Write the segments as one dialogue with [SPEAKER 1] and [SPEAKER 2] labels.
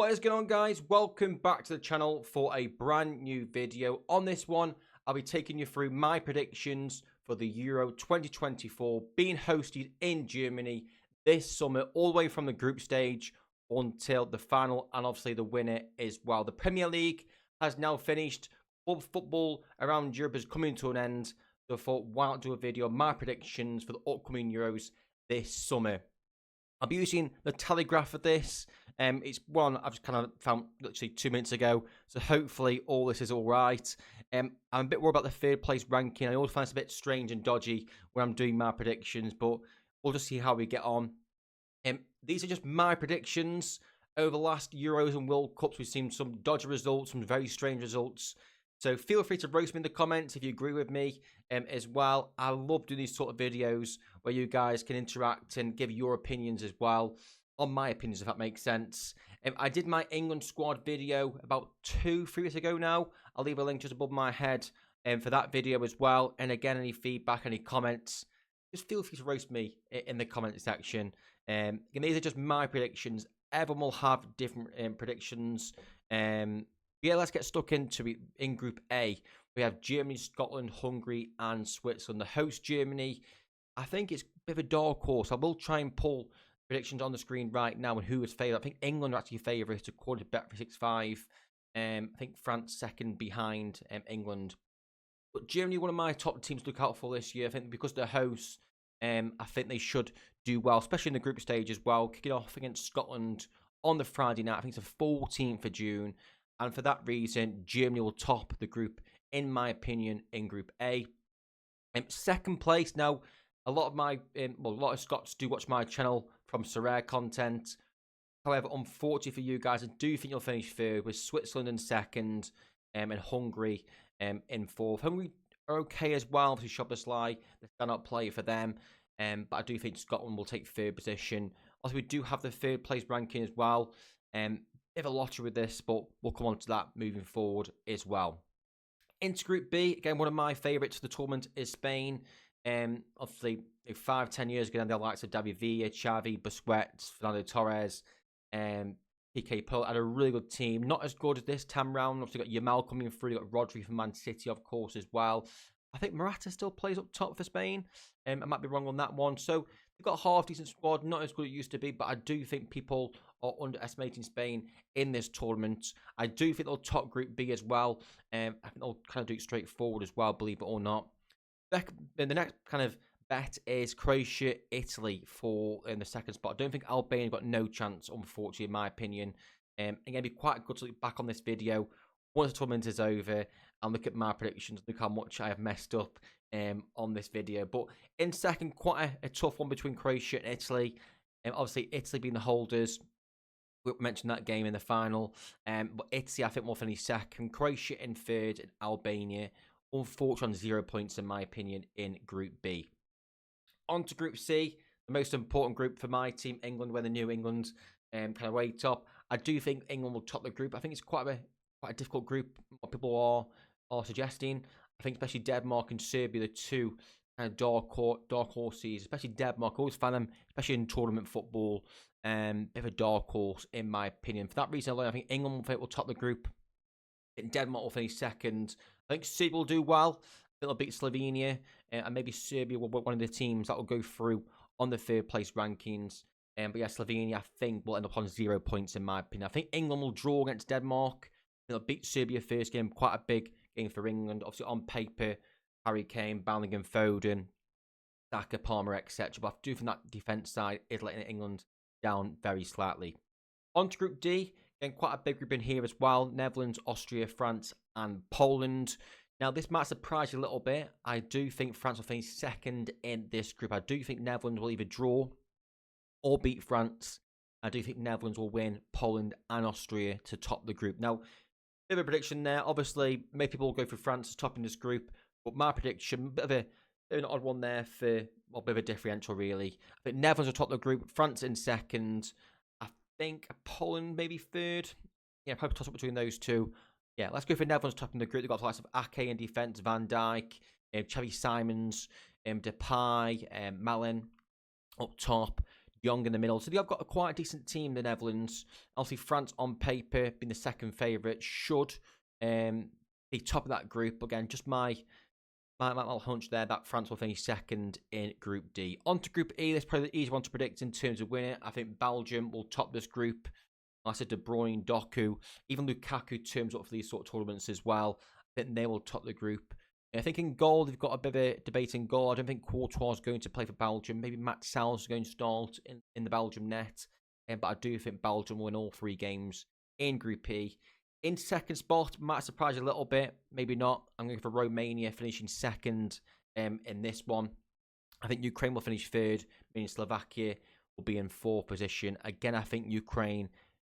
[SPEAKER 1] What is going on, guys? Welcome back to the channel for a brand new video. On this one, I'll be taking you through my predictions for the Euro 2024 being hosted in Germany this summer, all the way from the group stage until the final, and obviously the winner as well. The Premier League has now finished. Club football around Europe is coming to an end, so I thought, why not do a video on my predictions for the upcoming Euros this summer. I'll be using the Telegraph for this. It's one I've just kind of found literally 2 minutes ago, so hopefully all this is all right. I'm a bit worried about the third place ranking. I always find it's a bit strange and dodgy when I'm doing my predictions, but we'll just see how we get on. These are just my predictions. Over the last Euros and World Cups, we've seen some dodgy results, some very strange results. So feel free to roast me in the comments if you agree with me as well. I love doing these sort of videos where you guys can interact and give your opinions as well on my opinions, if that makes sense. I did my England squad video about 2-3 weeks ago now. I'll leave a link just above my head for that video as well. And again, any feedback, any comments, just feel free to roast me in the comment section. Again, these are just my predictions. Everyone will have different predictions. Yeah, let's get stuck into it. In Group A, we have Germany, Scotland, Hungary, and Switzerland. The host, Germany, I think it's a bit of a dark horse. I will try and pull predictions on the screen right now and who is favourite. I think England are actually favourites according to Bet365. I think France second behind England. But Germany, one of my top teams to look out for this year. I think because they're hosts, I think they should do well, especially in the group stage as well. Kicking off against Scotland on the Friday night. I think it's the 14th of June. And for that reason, Germany will top the group, in my opinion, in Group A. Second place, now, a lot of Scots do watch my channel from Sorare content. However, unfortunately for you guys, I do think you'll finish third, with Switzerland in second and Hungary in fourth. Hungary are okay as well, to Szoboszlai. They cannot play for them. But I do think Scotland will take third position. Also, we do have the third place ranking as well. Bit of a lottery with this, but we'll come on to that moving forward as well. Into Group B, again, one of my favourites for the tournament is Spain. Obviously, 5-10 years ago, the likes of David Villa, Xavi, Busquets, Fernando Torres, Piqué Pull had a really good team. Not as good as this time round. Obviously, got Yamal coming through. Got Rodri from Man City, of course, as well. I think Morata still plays up top for Spain. I might be wrong on that one. So they've got a half-decent squad. Not as good as it used to be, but I do think people are underestimating Spain in this tournament. I do think they'll top Group B as well. I think they'll kind of do it straightforward as well, believe it or not. The next kind of bet is Croatia, Italy for in the second spot. I don't think Albania got no chance, unfortunately, in my opinion. Again, it'd be quite good to look back on this video once the tournament is over and look at my predictions, look how much I have messed up on this video. But in second, quite a tough one between Croatia and Italy. Obviously, Italy being the holders. We mentioned that game in the final. But Italy, I think, will finish second. Croatia in third, and Albania, unfortunately, on 0 points, in my opinion, in Group B. On to Group C, the most important group for my team, England, where the New England kind of way top. I do think England will top the group. I think it's quite a difficult group, what people are suggesting. I think especially Denmark and Serbia, the two kind of dark horses, especially Denmark. I always find them, especially in tournament football, bit of a dark horse, in my opinion. For that reason alone, I think England will top the group. I think Denmark will finish second. I think Serbia will do well. They'll beat Slovenia, and maybe Serbia will be one of the teams that will go through on the third place rankings. But yeah, Slovenia, I think, will end up on 0 points, in my opinion. I think England will draw against Denmark. They'll beat Serbia first game, quite a big game for England. Obviously, on paper, Harry Kane, Bellingham, Foden, Saka, Palmer, etc. But I do think that defence side is letting England down very slightly. On to Group D, again, quite a big group in here as well. Netherlands, Austria, France, and Poland. Now, this might surprise you a little bit. I do think France will finish second in this group. I do think Netherlands will either draw or beat France. I do think Netherlands will win Poland and Austria to top the group. Now, bit of a prediction there. Obviously, many people will go for France as topping this group. But my prediction, bit of an odd one there for, well, a bit of a differential, really. I think Netherlands will top the group. France in second. I think Poland maybe third. Yeah, probably toss up between those two. Yeah, let's go for Netherlands topping the group. They've got the likes of Ake in defence, Van Dijk, Xavi Simons, Depay, Malen up top. young in the middle. So they've got a quite decent team, the Netherlands. Obviously, France on paper, being the second favourite, should be top of that group. Again, just my little hunch there that France will finish second in Group D. On to Group E, this is probably the easy one to predict in terms of winning. I think Belgium will top this group. Like I said, De Bruyne, Doku, even Lukaku turns up for these sort of tournaments as well. I think they will top the group. I think in goal, they've got a bit of a debate in goal. I don't think Courtois is going to play for Belgium. Maybe Matt Sals is going to start in the Belgium net. But I do think Belgium will win all 3 games in Group E. In second spot, might surprise you a little bit. Maybe not. I'm going for Romania finishing second in this one. I think Ukraine will finish third, meaning Slovakia will be in 4th position. Again, I think Ukraine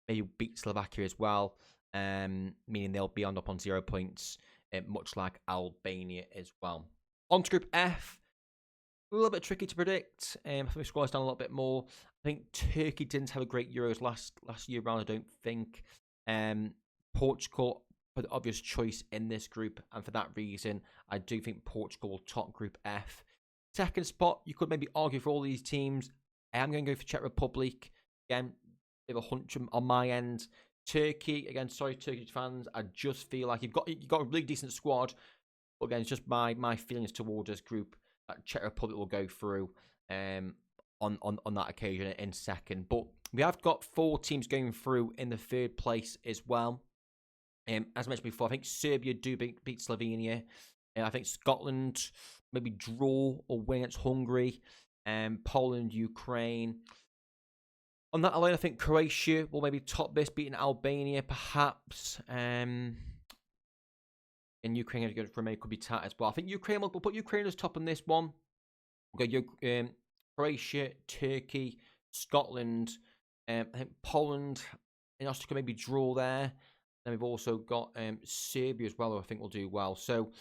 [SPEAKER 1] maybe beat Slovakia as well, meaning they'll be up on 0 points, much like Albania as well. On to Group F, a little bit tricky to predict. I think we scroll down a little bit more. I think Turkey didn't have a great Euros last year round, I don't think. Portugal, but the obvious choice in this group, and for that reason, I do think Portugal will top Group F. Second spot, you could maybe argue for all these teams. I am going to go for Czech Republic. Again, bit of a hunch on my end. Turkey, again, sorry, Turkish fans. I just feel like you've got a really decent squad. But again, it's just my feelings towards this group that Czech Republic will go through on that occasion in second. But we have got 4 teams going through in the 3rd place as well. As mentioned before, I think Serbia do beat Slovenia. I think Scotland maybe draw or win against Hungary. Poland, Ukraine. On that alone, I think Croatia will maybe top this, beating Albania perhaps. And Ukraine against Romania could be tight as well. I think Ukraine will put Ukraine as top on this one. We'll go Croatia, Turkey, Scotland. I think Poland and Austria maybe draw there. Then we've also got Serbia as well, who I think will do well. So,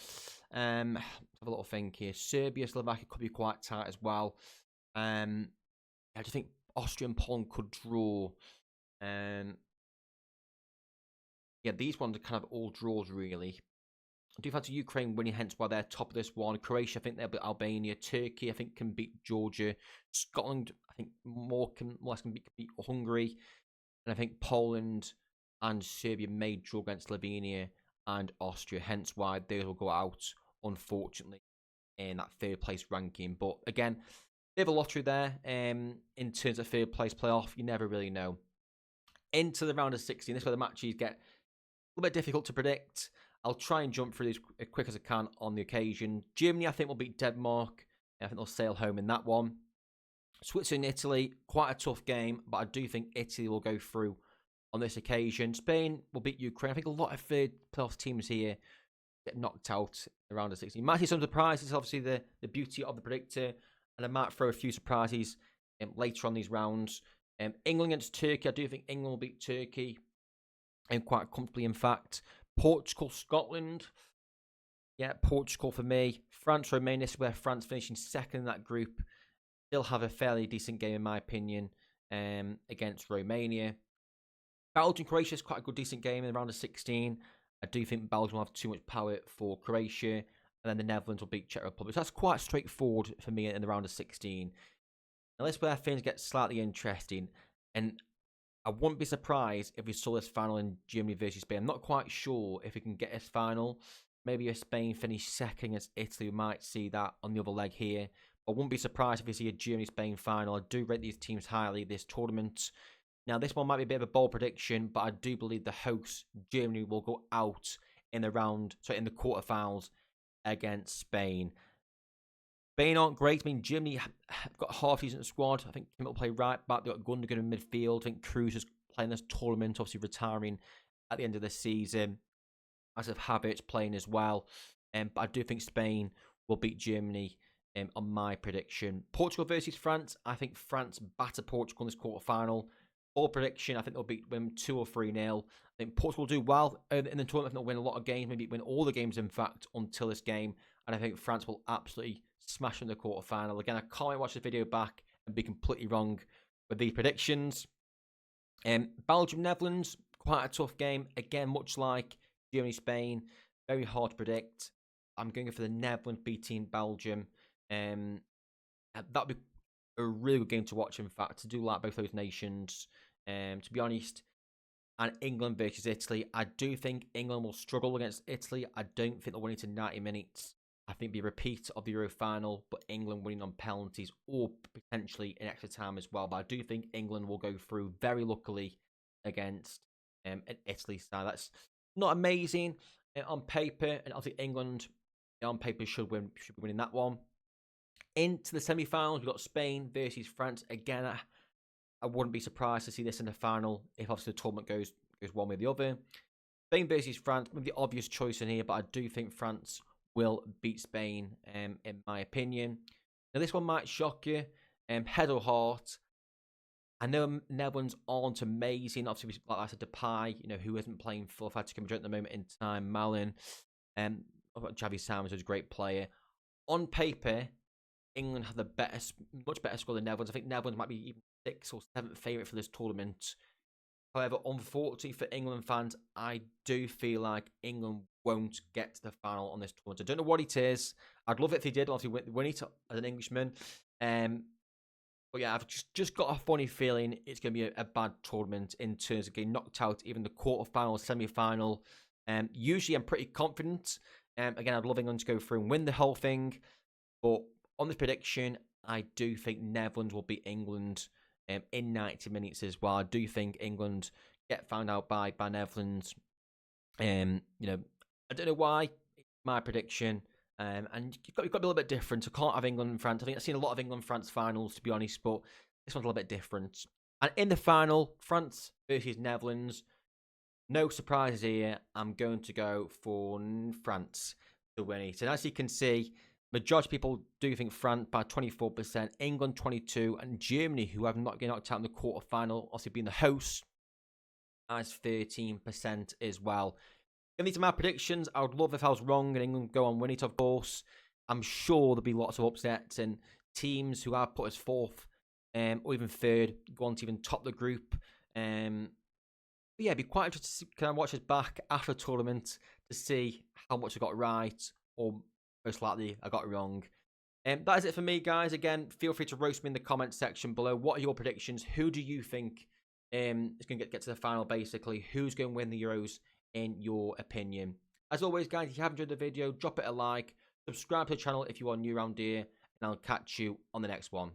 [SPEAKER 1] have a little think here. Serbia, Slovakia could be quite tight as well. I just think Austria and Poland could draw. Yeah, these ones are kind of all draws, really. I do fancy Ukraine winning, hence why they're top of this one. Croatia, I think they'll beat Albania. Turkey, I think, can beat Georgia. Scotland, I think, more or less can beat Hungary. And I think Poland and Serbia may draw against Slovenia and Austria, hence why they will go out, unfortunately, in that 3rd place ranking. But again, they have a lottery there in terms of 3rd place playoff. You never really know. Into the round of 16, this is where the matches get a little bit difficult to predict. I'll try and jump through these as quick as I can on the occasion. Germany, I think, will beat Denmark. I think they'll sail home in that one. Switzerland, Italy, quite a tough game, but I do think Italy will go through on this occasion. Spain will beat Ukraine. I think a lot of 3rd playoff teams here get knocked out around the 16. You might see some surprises, obviously the beauty of the predictor, and I might throw a few surprises later on these rounds. England against Turkey, I do think England will beat Turkey, and quite comfortably, in fact. Portugal, Scotland. Yeah, Portugal for me. France, Romania, this is where France finishing second in that group. Still have a fairly decent game, in my opinion, against Romania. Belgium, Croatia is quite a good, decent game in the round of 16. I do think Belgium will have too much power for Croatia. And then the Netherlands will beat Czech Republic. So that's quite straightforward for me in the round of 16. Now, this is where things get slightly interesting. And I wouldn't be surprised if we saw this final in Germany versus Spain. I'm not quite sure if we can get this final. Maybe if Spain finish second against Italy, we might see that on the other leg here. I wouldn't be surprised if we see a Germany-Spain final. I do rate these teams highly this tournament. Now, this one might be a bit of a bold prediction, but I do believe the hosts, Germany, will go out in the quarterfinals against Spain. Spain aren't great. I mean, Germany have got a half-decent squad. I think Kimmich will play right back. They've got Gundogan in midfield. I think Kroos is playing this tournament, obviously retiring at the end of the season. As of Havertz playing as well. But I do think Spain will beat Germany on my prediction. Portugal versus France. I think France batter Portugal in this quarterfinal. All prediction, I think they'll beat them 2 or 3-0. I think Portugal will do well in the tournament. I think they'll win a lot of games, maybe win all the games, in fact, until this game. And I think France will absolutely smash in the quarterfinal. Again, I can't wait to watch this video back and be completely wrong with these predictions. Belgium, Netherlands, quite a tough game. Again, much like Germany, Spain, very hard to predict. I'm going for the Netherlands beating Belgium. That'll be a really good game to watch. In fact, to do like both those nations. To be honest, and England versus Italy. I do think England will struggle against Italy. I don't think they'll win it in 90 minutes. I think it'll be a repeat of the Euro final, but England winning on penalties or potentially in extra time as well. But I do think England will go through very luckily against an Italy side. That's not amazing on paper, and I think England on paper should be winning that one. Into the semi-finals, we've got Spain versus France. Again, I wouldn't be surprised to see this in the final if obviously the tournament goes one way or the other. Spain versus France, maybe the obvious choice in here, but I do think France will beat Spain, in my opinion. Now, this one might shock you. Head or heart. I know Netherlands aren't amazing. Obviously, like I said, Depay, who isn't playing full fatigue at the moment in time. Malin. I've got Javi Simons, who's a great player. On paper, England have the much better score than Netherlands. I think Netherlands might be even 6th or 7th favourite for this tournament. However, unfortunately for England fans, I do feel like England won't get to the final on this tournament. I don't know what it is. I'd love it if they did, obviously win it as an Englishman. But yeah, I've just got a funny feeling it's going to be a bad tournament in terms of getting knocked out, even the quarterfinal, semi-final. Usually I'm pretty confident. Again, I'd love England to go through and win the whole thing. But on this prediction, I do think Netherlands will beat England in 90 minutes as well. I do think England get found out by Netherlands. I don't know why. My prediction. And you've got to be a little bit different. I can't have England and France. I think I've seen a lot of England-France finals, to be honest, but this one's a little bit different. And in the final, France versus Netherlands. No surprises here. I'm going to go for France to win it. And as you can see, majority of people do think France by 24%, England 22%, and Germany, who have not get knocked out in the quarterfinal, also being the host, has 13% as well. And these are my predictions. I would love if I was wrong and England go on win it, of course. I'm sure there'll be lots of upsets and teams who I've put as 4th or even 3rd go on to even top the group. But yeah, it'd be quite interesting to watch us back after the tournament to see how much I got right or most likely I got it wrong. That is it for me, guys. Again, feel free to roast me in the comments section below. What are your predictions? Who do you think is going to get to the final, basically? Who's going to win the Euros in your opinion? As always, guys, if you have enjoyed the video, drop it a like. Subscribe to the channel if you are new around here. And I'll catch you on the next one.